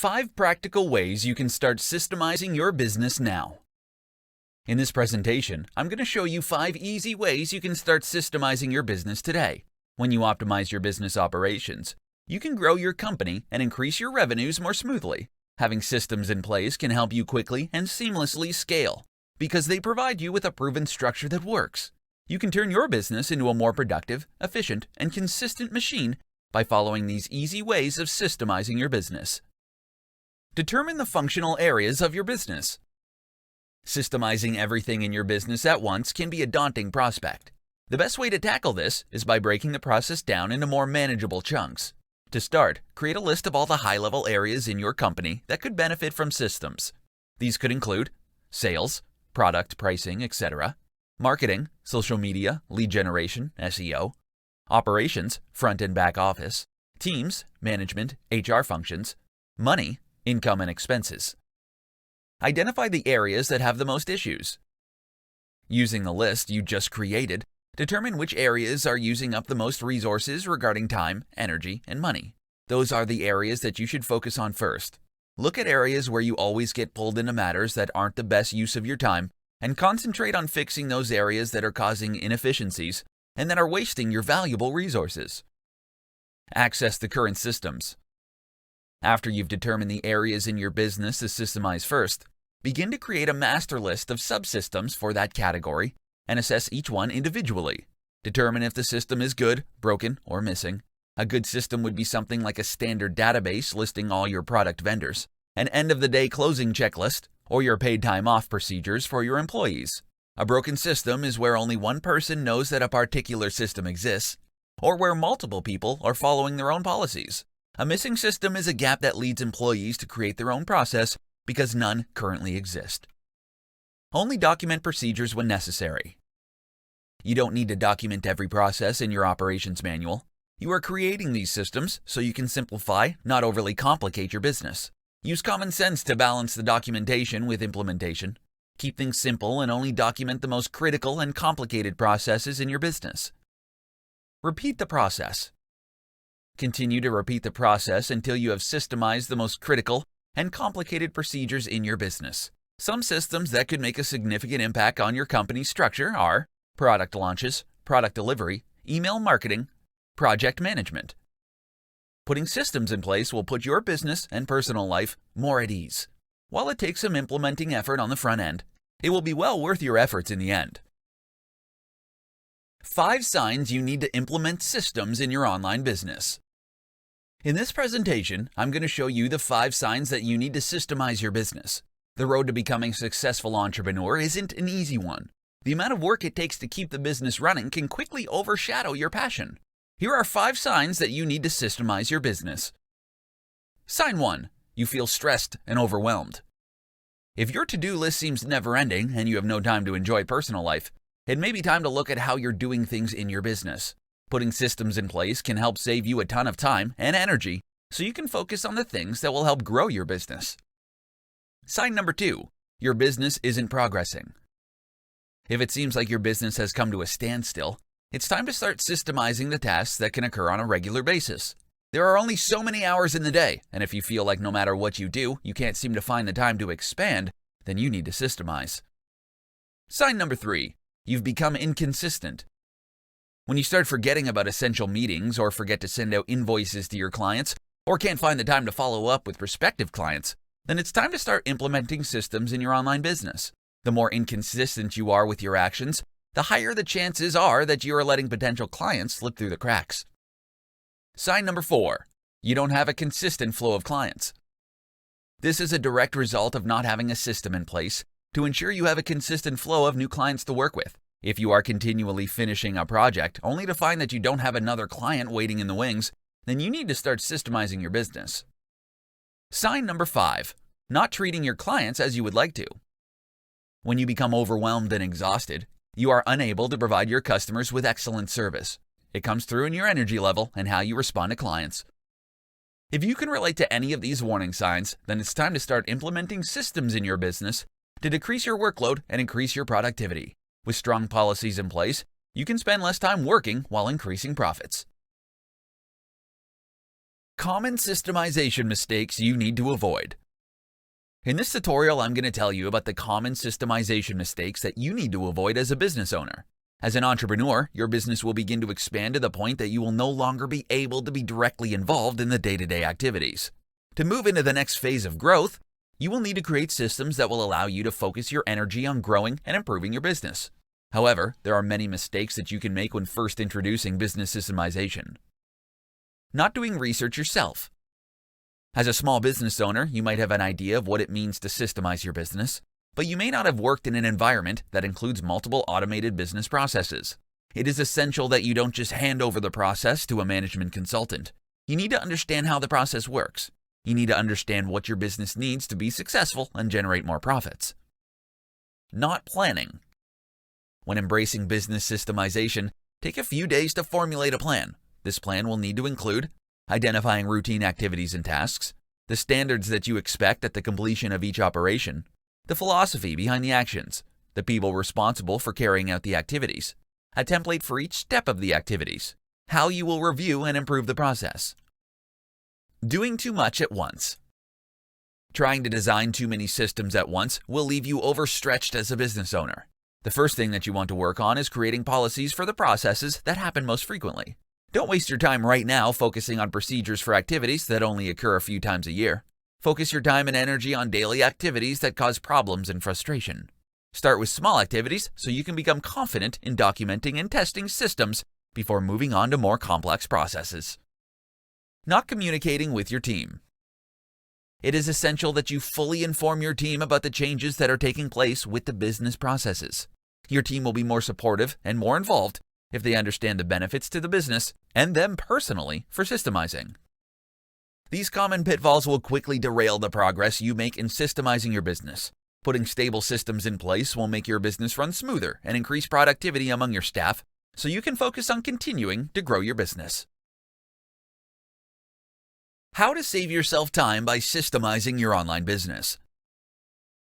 5 practical ways you can start systemizing your business now. In this presentation, I'm going to show you 5 easy ways you can start systemizing your business today. When you optimize your business operations, you can grow your company and increase your revenues more smoothly. Having systems in place can help you quickly and seamlessly scale because they provide you with a proven structure that works. You can turn your business into a more productive, efficient, and consistent machine by following these easy ways of systemizing your business. Determine the functional areas of your business. Systemizing everything in your business at once can be a daunting prospect. The best way to tackle this is by breaking the process down into more manageable chunks. To start, create a list of all the high-level areas in your company that could benefit from systems. These could include sales, product pricing, etc., marketing, social media, lead generation, SEO, operations, front and back office, teams, management, HR functions, money, income and expenses. Identify the areas that have the most issues. Using the list you just created, determine which areas are using up the most resources regarding time, energy, and money. Those are the areas that you should focus on first. Look at areas where you always get pulled into matters that aren't the best use of your time and concentrate on fixing those areas that are causing inefficiencies and that are wasting your valuable resources. Access the current systems. After you've determined the areas in your business to systemize first, begin to create a master list of subsystems for that category and assess each one individually. Determine if the system is good, broken, or missing. A good system would be something like a standard database listing all your product vendors, an end-of-the-day closing checklist, or your paid time off procedures for your employees. A broken system is where only one person knows that a particular system exists, or where multiple people are following their own policies. A missing system is a gap that leads employees to create their own process because none currently exist. Only document procedures when necessary. You don't need to document every process in your operations manual. You are creating these systems so you can simplify, not overly complicate your business. Use common sense to balance the documentation with implementation. Keep things simple and only document the most critical and complicated processes in your business. Repeat the process. Continue to repeat the process until you have systemized the most critical and complicated procedures in your business. Some systems that could make a significant impact on your company's structure are product launches, product delivery, email marketing, project management. Putting systems in place will put your business and personal life more at ease. While it takes some implementing effort on the front end, it will be well worth your efforts in the end. 5 signs you need to implement systems in your online business. In this presentation, I'm going to show you the 5 signs that you need to systemize your business. The road to becoming a successful entrepreneur isn't an easy one. The amount of work it takes to keep the business running can quickly overshadow your passion. Here are 5 signs that you need to systemize your business. Sign 1. You feel stressed and overwhelmed. If your to-do list seems never-ending and you have no time to enjoy personal life, it may be time to look at how you're doing things in your business. Putting systems in place can help save you a ton of time and energy so you can focus on the things that will help grow your business. Sign number 2. Your business isn't progressing. If it seems like your business has come to a standstill, it's time to start systemizing the tasks that can occur on a regular basis. There are only so many hours in the day, and if you feel like no matter what you do, you can't seem to find the time to expand, then you need to systemize. Sign number 3. You've become inconsistent. When you start forgetting about essential meetings or forget to send out invoices to your clients or can't find the time to follow up with prospective clients, then it's time to start implementing systems in your online business. The more inconsistent you are with your actions, the higher the chances are that you are letting potential clients slip through the cracks. Sign number 4. You don't have a consistent flow of clients. This is a direct result of not having a system in place to ensure you have a consistent flow of new clients to work with. If you are continually finishing a project only to find that you don't have another client waiting in the wings, then you need to start systemizing your business. Sign number 5. Not treating your clients as you would like to. When you become overwhelmed and exhausted, you are unable to provide your customers with excellent service. It comes through in your energy level and how you respond to clients. If you can relate to any of these warning signs, then it's time to start implementing systems in your business to decrease your workload and increase your productivity. With strong policies in place, you can spend less time working while increasing profits. Common systemization mistakes you need to avoid. In this tutorial, I'm going to tell you about the common systemization mistakes that you need to avoid as a business owner. As an entrepreneur, your business will begin to expand to the point that you will no longer be able to be directly involved in the day-to-day activities. To move into the next phase of growth, you will need to create systems that will allow you to focus your energy on growing and improving your business. However, there are many mistakes that you can make when first introducing business systemization. Not doing research yourself. As a small business owner, you might have an idea of what it means to systemize your business, but you may not have worked in an environment that includes multiple automated business processes. It is essential that you don't just hand over the process to a management consultant. You need to understand how the process works. You need to understand what your business needs to be successful and generate more profits. Not planning. When embracing business systemization, take a few days to formulate a plan. This plan will need to include identifying routine activities and tasks, the standards that you expect at the completion of each operation, the philosophy behind the actions, the people responsible for carrying out the activities, a template for each step of the activities, how you will review and improve the process. Doing too much at once. Trying to design too many systems at once will leave you overstretched as a business owner. The first thing that you want to work on is creating policies for the processes that happen most frequently. Don't waste your time right now focusing on procedures for activities that only occur a few times a year. Focus your time and energy on daily activities that cause problems and frustration. Start with small activities so you can become confident in documenting and testing systems before moving on to more complex processes. Not communicating with your team. It is essential that you fully inform your team about the changes that are taking place with the business processes. Your team will be more supportive and more involved if they understand the benefits to the business and them personally for systemizing. These common pitfalls will quickly derail the progress you make in systemizing your business. Putting stable systems in place will make your business run smoother and increase productivity among your staff so you can focus on continuing to grow your business. How to save yourself time by systemizing your online business.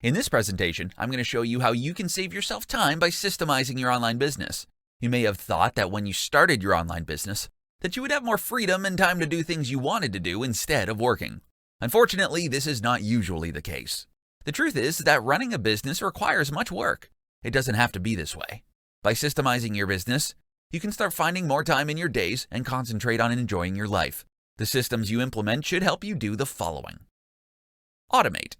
In this presentation, I'm going to show you how you can save yourself time by systemizing your online business. You may have thought that when you started your online business, that you would have more freedom and time to do things you wanted to do instead of working. Unfortunately, this is not usually the case. The truth is that running a business requires much work. It doesn't have to be this way. By systemizing your business, you can start finding more time in your days and concentrate on enjoying your life. The systems you implement should help you do the following. Automate.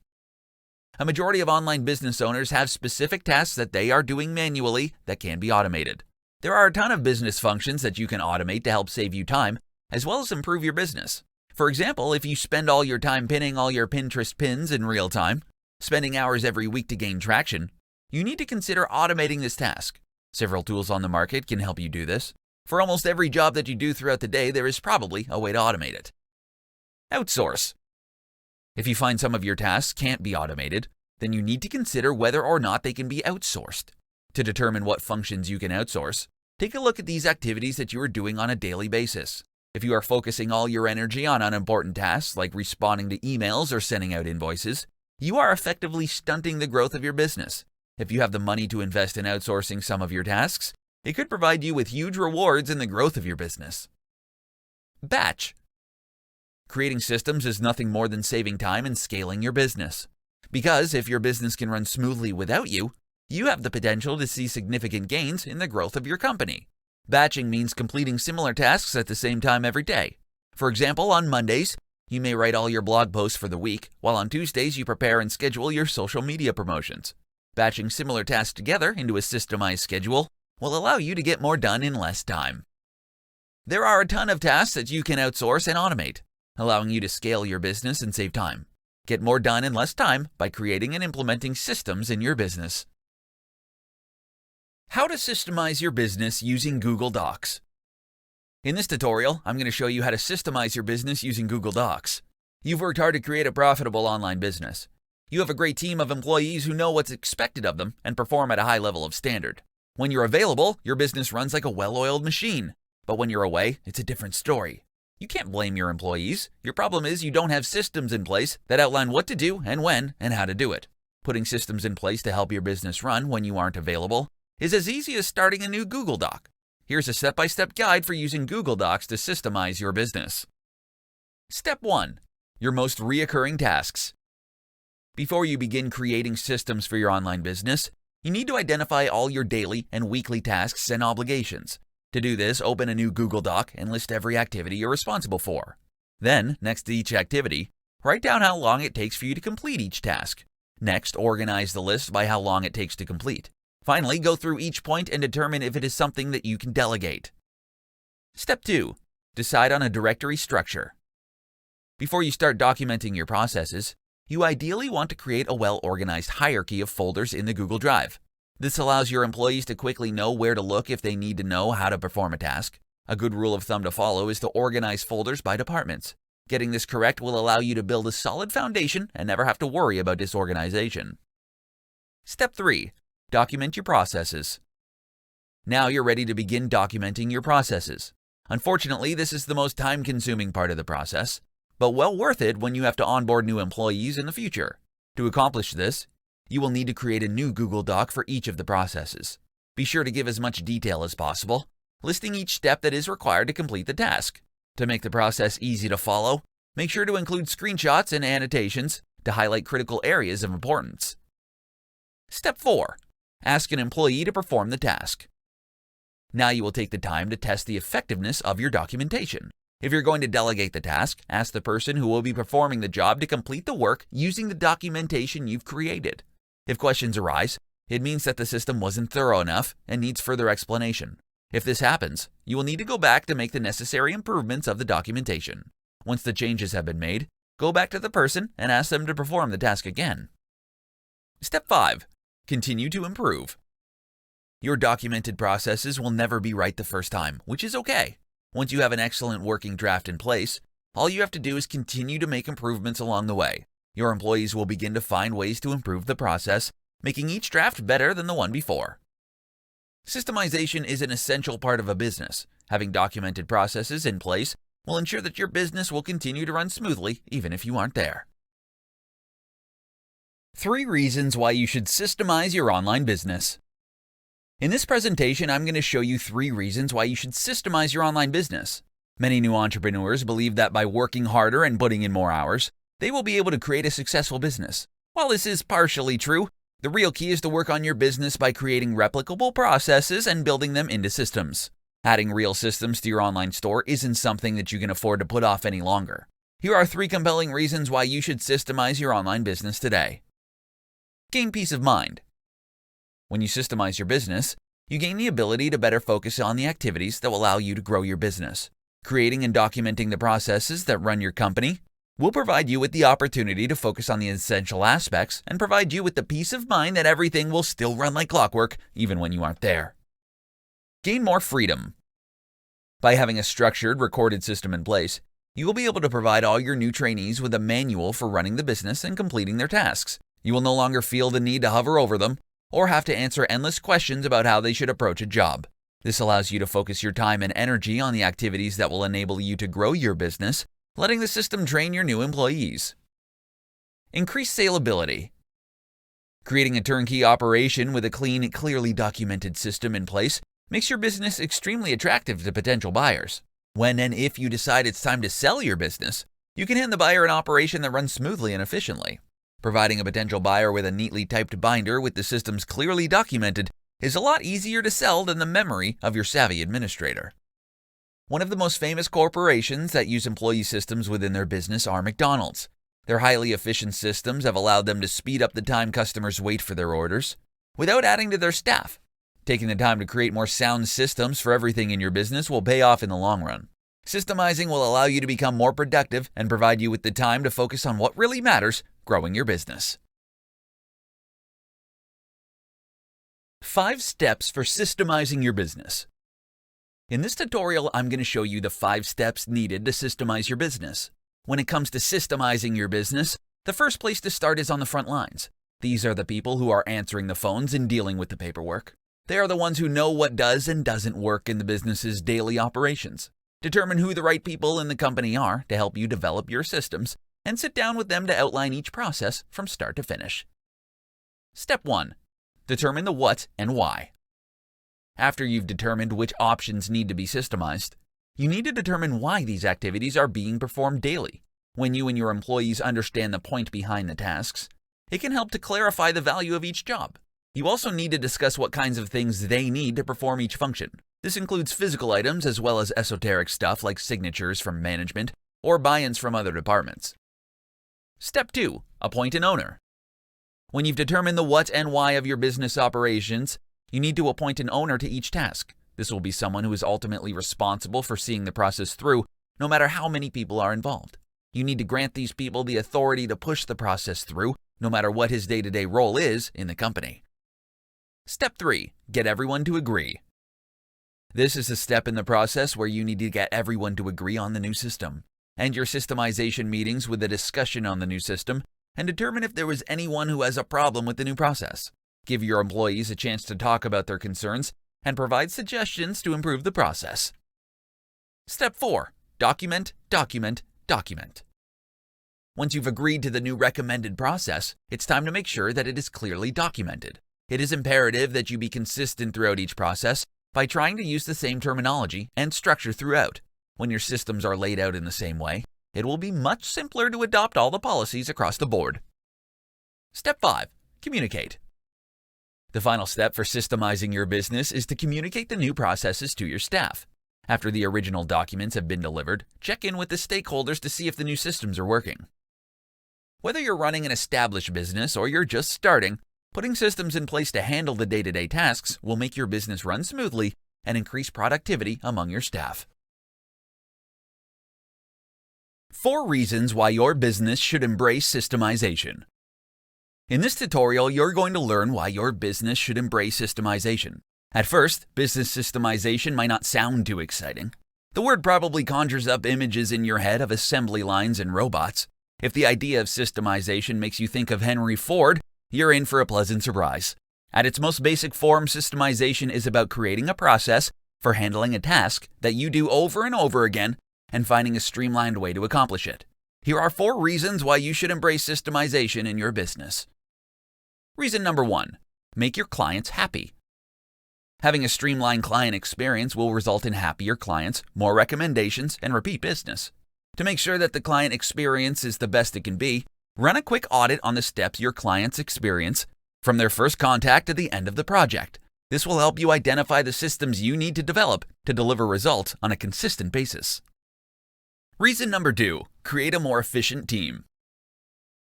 A majority of online business owners have specific tasks that they are doing manually that can be automated. There are a ton of business functions that you can automate to help save you time, as well as improve your business. For example, if you spend all your time pinning all your Pinterest pins in real time, spending hours every week to gain traction, you need to consider automating this task. Several tools on the market can help you do this. For almost every job that you do throughout the day, there is probably a way to automate it. Outsource. If you find some of your tasks can't be automated, then you need to consider whether or not they can be outsourced. To determine what functions you can outsource, take a look at these activities that you are doing on a daily basis. If you are focusing all your energy on unimportant tasks like responding to emails or sending out invoices, you are effectively stunting the growth of your business. If you have the money to invest in outsourcing some of your tasks, it could provide you with huge rewards in the growth of your business. Batch. Creating systems is nothing more than saving time and scaling your business. Because if your business can run smoothly without you, you have the potential to see significant gains in the growth of your company. Batching means completing similar tasks at the same time every day. For example, on Mondays, you may write all your blog posts for the week, while on Tuesdays you prepare and schedule your social media promotions. Batching similar tasks together into a systemized schedule will allow you to get more done in less time. There are a ton of tasks that you can outsource and automate, allowing you to scale your business and save time. Get more done in less time by creating and implementing systems in your business. How to systemize your business using Google Docs. In this tutorial, I'm going to show you how to systemize your business using Google Docs. You've worked hard to create a profitable online business. You have a great team of employees who know what's expected of them and perform at a high level of standard. When you're available, your business runs like a well-oiled machine. But when you're away, it's a different story. You can't blame your employees. Your problem is you don't have systems in place that outline what to do and when and how to do it. Putting systems in place to help your business run when you aren't available is as easy as starting a new Google Doc. Here's a step-by-step guide for using Google Docs to systemize your business. Step 1. Your most reoccurring tasks. Before you begin creating systems for your online business, you need to identify all your daily and weekly tasks and obligations. To do this, open a new Google Doc and list every activity you're responsible for. Then, next to each activity, write down how long it takes for you to complete each task. Next, organize the list by how long it takes to complete. Finally, go through each point and determine if it is something that you can delegate. Step 2. Decide on a directory structure. Before you start documenting your processes, you ideally want to create a well-organized hierarchy of folders in the Google Drive. This allows your employees to quickly know where to look if they need to know how to perform a task. A good rule of thumb to follow is to organize folders by departments. Getting this correct will allow you to build a solid foundation and never have to worry about disorganization. Step 3. Document your processes. Now you're ready to begin documenting your processes. Unfortunately, this is the most time-consuming part of the process, but well worth it when you have to onboard new employees in the future. To accomplish this, you will need to create a new Google Doc for each of the processes. Be sure to give as much detail as possible, listing each step that is required to complete the task. To make the process easy to follow, make sure to include screenshots and annotations to highlight critical areas of importance. Step 4. Ask an employee to perform the task. Now you will take the time to test the effectiveness of your documentation. If you're going to delegate the task, ask the person who will be performing the job to complete the work using the documentation you've created. If questions arise, it means that the system wasn't thorough enough and needs further explanation. If this happens, you will need to go back to make the necessary improvements of the documentation. Once the changes have been made, go back to the person and ask them to perform the task again. Step 5. Continue to improve. Your documented processes will never be right the first time, which is okay. Once you have an excellent working draft in place, all you have to do is continue to make improvements along the way. Your employees will begin to find ways to improve the process, making each draft better than the one before. Systemization is an essential part of a business. Having documented processes in place will ensure that your business will continue to run smoothly even if you aren't there. 3 reasons why you should systemize your online business. In this presentation, I'm going to show you 3 reasons why you should systemize your online business. Many new entrepreneurs believe that by working harder and putting in more hours, they will be able to create a successful business. While this is partially true, the real key is to work on your business by creating replicable processes and building them into systems. Adding real systems to your online store isn't something that you can afford to put off any longer. Here are 3 compelling reasons why you should systemize your online business today. Gain peace of mind. When you systemize your business, you gain the ability to better focus on the activities that will allow you to grow your business. Creating and documenting the processes that run your company will provide you with the opportunity to focus on the essential aspects and provide you with the peace of mind that everything will still run like clockwork even when you aren't there. Gain more freedom. By having a structured, recorded system in place, you will be able to provide all your new trainees with a manual for running the business and completing their tasks. You will no longer feel the need to hover over them or have to answer endless questions about how they should approach a job. This allows you to focus your time and energy on the activities that will enable you to grow your business, letting the system train your new employees. Increase salability. Creating a turnkey operation with a clean, clearly documented system in place makes your business extremely attractive to potential buyers. When and if you decide it's time to sell your business, you can hand the buyer an operation that runs smoothly and efficiently. Providing a potential buyer with a neatly typed binder with the systems clearly documented is a lot easier to sell than the memory of your savvy administrator. One of the most famous corporations that use employee systems within their business are McDonald's. Their highly efficient systems have allowed them to speed up the time customers wait for their orders without adding to their staff. Taking the time to create more sound systems for everything in your business will pay off in the long run. Systemizing will allow you to become more productive and provide you with the time to focus on what really matters, growing your business. 5 steps for systemizing your business. In this tutorial, I'm going to show you the 5 steps needed to systemize your business. When it comes to systemizing your business, the first place to start is on the front lines. These are the people who are answering the phones and dealing with the paperwork. They are the ones who know what does and doesn't work in the business's daily operations. Determine who the right people in the company are to help you develop your systems, and sit down with them to outline each process from start to finish. Step 1. Determine the what and why. After you've determined which options need to be systemized, You need to determine why these activities are being performed daily. When you and your employees understand the point behind the tasks, it can help to clarify the value of each job. You also need to discuss what kinds of things they need to perform each function. This includes physical items as well as esoteric stuff like signatures from management or buy-ins from other departments. Step 2. Appoint an owner. When you've determined the what and why of your business operations, you need to appoint an owner to each task. This will be someone who is ultimately responsible for seeing the process through, no matter how many people are involved. You need to grant these people the authority to push the process through, no matter what his day-to-day role is in the company. Step 3. Get everyone to agree. This is a step in the process where you need to get everyone to agree on the new system. End your systemization meetings with a discussion on the new system and determine if there was anyone who has a problem with the new process. Give your employees a chance to talk about their concerns and provide suggestions to improve the process. Step 4. Document, document, document. Once you've agreed to the new recommended process, it's time to make sure that it is clearly documented. It is imperative that you be consistent throughout each process by trying to use the same terminology and structure throughout. When your systems are laid out in the same way, it will be much simpler to adopt all the policies across the board. Step 5. Communicate. The final step for systemizing your business is to communicate the new processes to your staff. After the original documents have been delivered, check in with the stakeholders to see if the new systems are working. Whether you're running an established business or you're just starting, putting systems in place to handle the day-to-day tasks will make your business run smoothly and increase productivity among your staff. 4 reasons why your business should embrace systemization. In this tutorial, you're going to learn why your business should embrace systemization. At first, business systemization might not sound too exciting. The word probably conjures up images in your head of assembly lines and robots. If the idea of systemization makes you think of Henry Ford, you're in for a pleasant surprise. At its most basic form, systemization is about creating a process for handling a task that you do over and over again and finding a streamlined way to accomplish it. Here are 4 reasons why you should embrace systemization in your business. Reason number 1. Make your clients happy. Having a streamlined client experience will result in happier clients, more recommendations, and repeat business. To make sure that the client experience is the best it can be, run a quick audit on the steps your clients experience from their first contact to the end of the project. This will help you identify the systems you need to develop to deliver results on a consistent basis. Reason number 2. Create a more efficient team.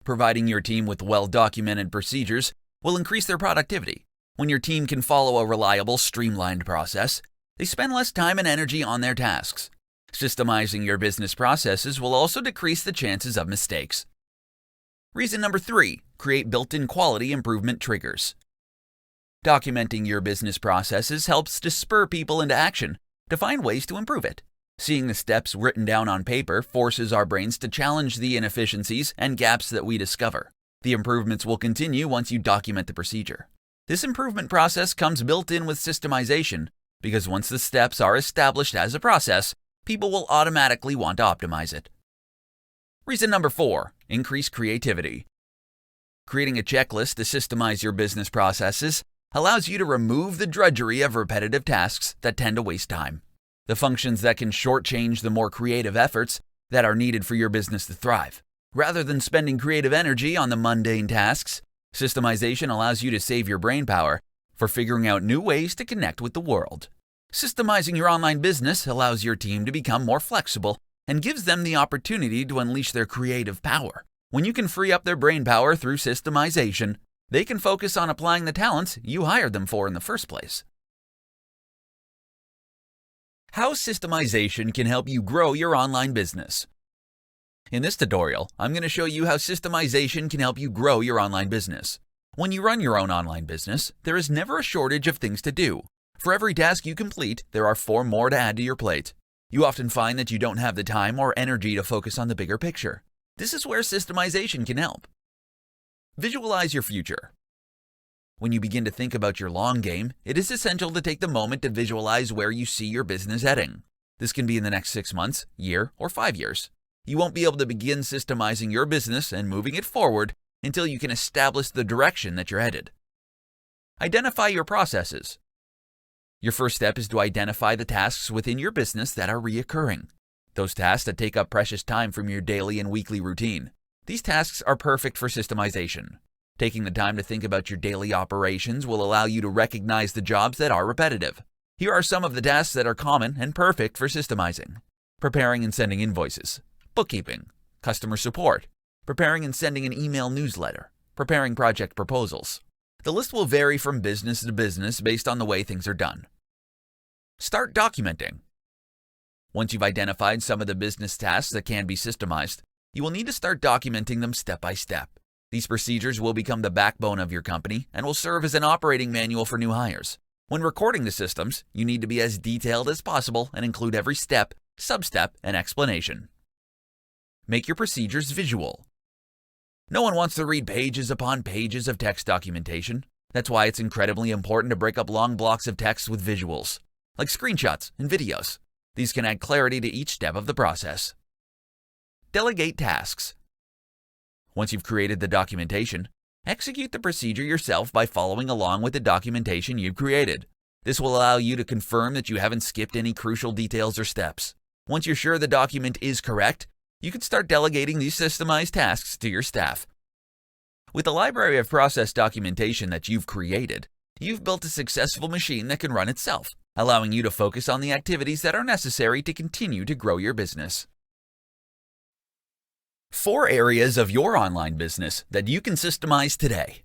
Providing your team with well-documented procedures will increase their productivity. When your team can follow a reliable, streamlined process, they spend less time and energy on their tasks. Systemizing your business processes will also decrease the chances of mistakes. Reason number 3. Create built-in quality improvement triggers. Documenting your business processes helps to spur people into action to find ways to improve it. Seeing the steps written down on paper forces our brains to challenge the inefficiencies and gaps that we discover. The improvements will continue once you document the procedure. This improvement process comes built in with systemization because once the steps are established as a process, people will automatically want to optimize it. Reason number 4. Increase creativity. Creating a checklist to systemize your business processes allows you to remove the drudgery of repetitive tasks that tend to waste time. The functions that can shortchange the more creative efforts that are needed for your business to thrive. Rather than spending creative energy on the mundane tasks, systemization allows you to save your brain power for figuring out new ways to connect with the world. Systemizing your online business allows your team to become more flexible and gives them the opportunity to unleash their creative power. When you can free up their brain power through systemization, they can focus on applying the talents you hired them for in the first place. How systemization can help you grow your online business. In this tutorial, I'm going to show you how systemization can help you grow your online business. When you run your own online business, there is never a shortage of things to do. For every task you complete, there are 4 more to add to your plate. You often find that you don't have the time or energy to focus on the bigger picture. This is where systemization can help. Visualize your future. When you begin to think about your long game, it is essential to take the moment to visualize where you see your business heading. This can be in the next 6 months, year, or 5 years. You won't be able to begin systemizing your business and moving it forward until you can establish the direction that you're headed. Identify your processes. Your first step is to identify the tasks within your business that are reoccurring. Those tasks that take up precious time from your daily and weekly routine. These tasks are perfect for systemization. Taking the time to think about your daily operations will allow you to recognize the jobs that are repetitive. Here are some of the tasks that are common and perfect for systemizing. Preparing and sending invoices, bookkeeping, customer support, preparing and sending an email newsletter, preparing project proposals. The list will vary from business to business based on the way things are done. Start documenting. Once you've identified some of the business tasks that can be systemized, you will need to start documenting them step by step. These procedures will become the backbone of your company and will serve as an operating manual for new hires. When recording the systems, you need to be as detailed as possible and include every step, sub-step, and explanation. Make your procedures visual. No one wants to read pages upon pages of text documentation. That's why it's incredibly important to break up long blocks of text with visuals, like screenshots and videos. These can add clarity to each step of the process. Delegate tasks. Once you've created the documentation, execute the procedure yourself by following along with the documentation you've created. This will allow you to confirm that you haven't skipped any crucial details or steps. Once you're sure the document is correct, you can start delegating these systemized tasks to your staff. With the library of process documentation that you've created, you've built a successful machine that can run itself, allowing you to focus on the activities that are necessary to continue to grow your business. 4 areas of your online business that you can systemize today.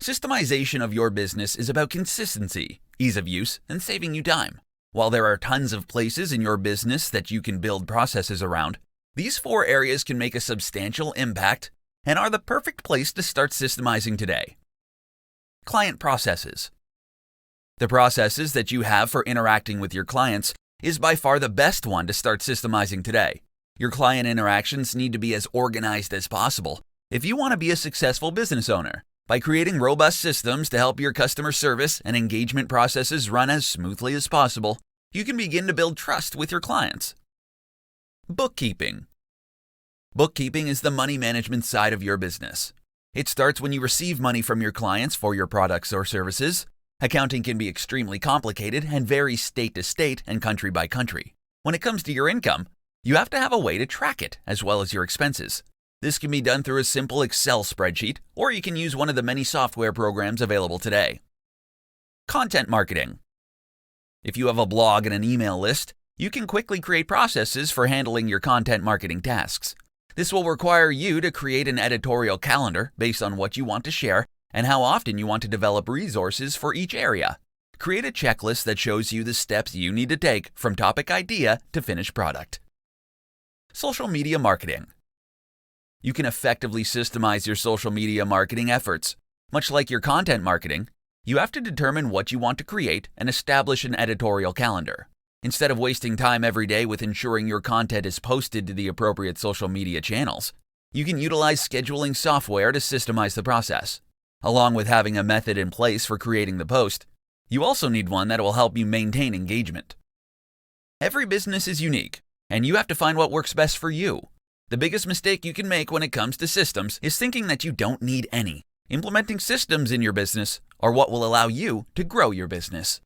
Systemization of your business is about consistency, ease of use, and saving you time. While there are tons of places in your business that you can build processes around, these 4 areas can make a substantial impact and are the perfect place to start systemizing today. Client processes. The processes that you have for interacting with your clients is by far the best one to start systemizing today. Your client interactions need to be as organized as possible if you want to be a successful business owner. By creating robust systems to help your customer service and engagement processes run as smoothly as possible, you can begin to build trust with your clients. Bookkeeping. Bookkeeping is the money management side of your business. It starts when you receive money from your clients for your products or services. Accounting can be extremely complicated and vary state to state and country by country. When it comes to your income, you have to have a way to track it as well as your expenses. This can be done through a simple Excel spreadsheet, or you can use one of the many software programs available today. Content marketing. If you have a blog and an email list, you can quickly create processes for handling your content marketing tasks. This will require you to create an editorial calendar based on what you want to share and how often you want to develop resources for each area. Create a checklist that shows you the steps you need to take from topic idea to finished product. Social media marketing. You can effectively systemize your social media marketing efforts. Much like your content marketing, you have to determine what you want to create and establish an editorial calendar. Instead of wasting time every day with ensuring your content is posted to the appropriate social media channels, you can utilize scheduling software to systemize the process. Along with having a method in place for creating the post, you also need one that will help you maintain engagement. Every business is unique, and you have to find what works best for you. The biggest mistake you can make when it comes to systems is thinking that you don't need any. Implementing systems in your business are what will allow you to grow your business.